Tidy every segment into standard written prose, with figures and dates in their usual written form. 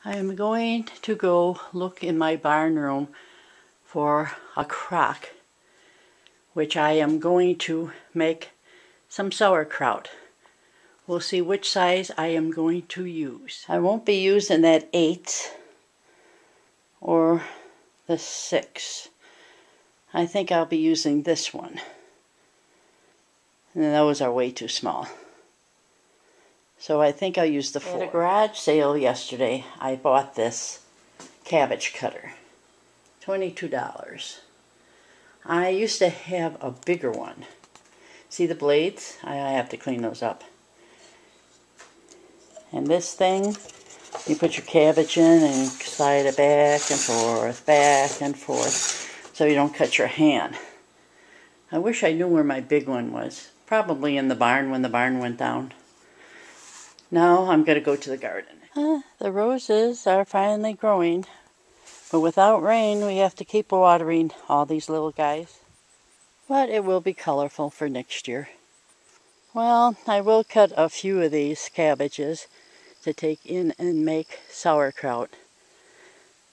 I am going to go look in my barn room for a crock, which I am going to make some sauerkraut. We'll see which size I am going to use. I won't be using that 8 or the 6. I think I'll be using this one. And those are way too small. So I think I'll use the 4. At a garage sale yesterday, I bought this cabbage cutter. $22. I used to have a bigger one. See the blades? I have to clean those up. And this thing, you put your cabbage in and slide it back and forth, so you don't cut your hand. I wish I knew where my big one was. Probably in the barn when the barn went down. Now I'm going to go to the garden. The roses are finally growing, but without rain we have to keep watering all these little guys. But it will be colorful for next year. Well, I will cut a few of these cabbages to take in and make sauerkraut.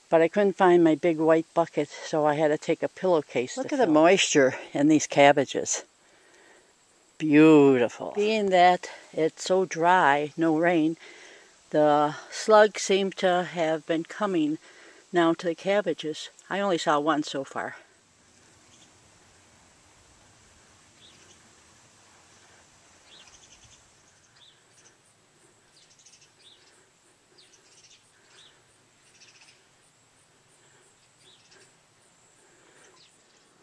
But I couldn't find my big white bucket, so I had to take a pillowcase. Look at the moisture in these cabbages. Beautiful. Being that it's so dry, no rain, the slugs seem to have been coming now to the cabbages. I only saw one so far.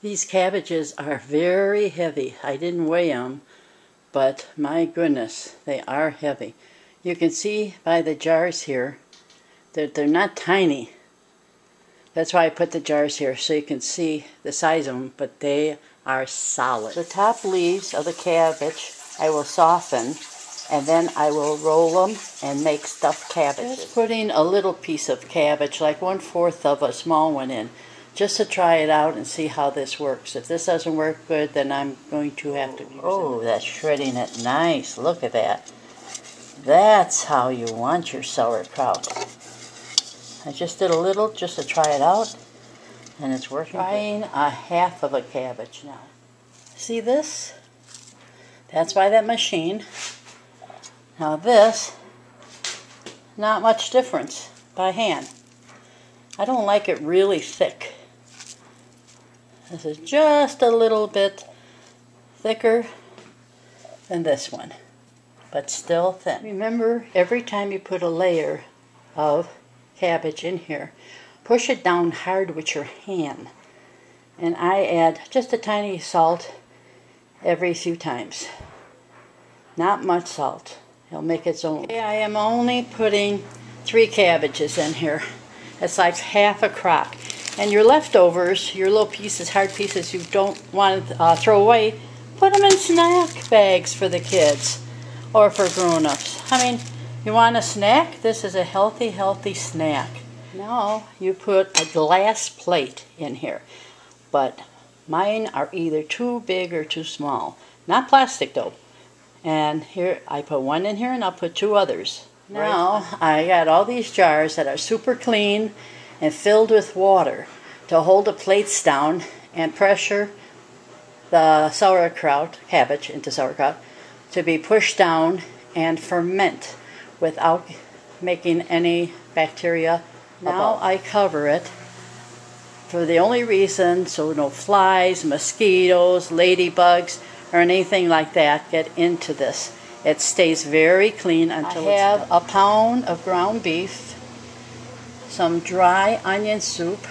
These cabbages are very heavy. I didn't weigh them, but my goodness, they are heavy. You can see by the jars here that they're not tiny. That's why I put the jars here, so you can see the size of them, but they are solid. The top leaves of the cabbage I will soften, and then I will roll them and make stuffed cabbages. Just putting a little piece of cabbage, like 1/4 of a small one in, just to try it out and see how this works. If this doesn't work good, then I'm going to have to use it. Oh, that's shredding it nice. Look at that. That's how you want your sauerkraut. I just did a little just to try it out, and it's working. Trying a 1/2 of a cabbage now. See this? That's by that machine. Now this, not much difference by hand. I don't like it really thick. This is just a little bit thicker than this one, but still thin. Remember, every time you put a layer of cabbage in here, push it down hard with your hand. And I add just a tiny salt every few times. Not much salt. It'll make its own. Okay, I am only putting 3 cabbages in here. It's like 1/2 a crock. And your leftovers, your little pieces, hard pieces you don't want to throw away, put them in snack bags for the kids or for grown-ups. I mean, you want a snack? This is a healthy, healthy snack. Now you put a glass plate in here, but mine are either too big or too small. Not plastic though. And here, I put one in here and I'll put 2 others. Now, I got all these jars that are super clean and filled with water to hold the plates down and pressure the sauerkraut, cabbage into sauerkraut, to be pushed down and ferment without making any bacteria. Now I cover it for the only reason so no flies, mosquitoes, ladybugs, or anything like that get into this. It stays very clean until I have a pound of ground beef, some dry onion soup,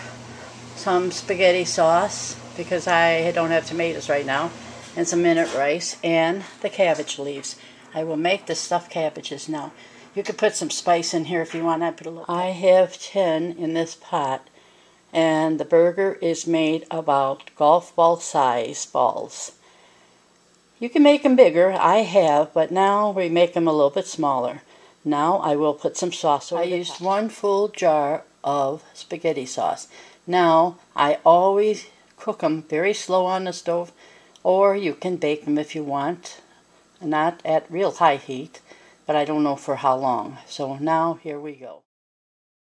some spaghetti sauce, because I don't have tomatoes right now, and some minute rice, and the cabbage leaves. I will make the stuffed cabbages now. You could put some spice in here if you want. I put a little. I have 10 in this pot, and the burger is made about golf ball size balls. You can make them bigger, I have, but now we make them a little bit smaller. Now I will put some sauce over. I used 1 full jar of spaghetti sauce. Now I always cook them very slow on the stove, or you can bake them if you want, not at real high heat, but I don't know for how long. So now here we go.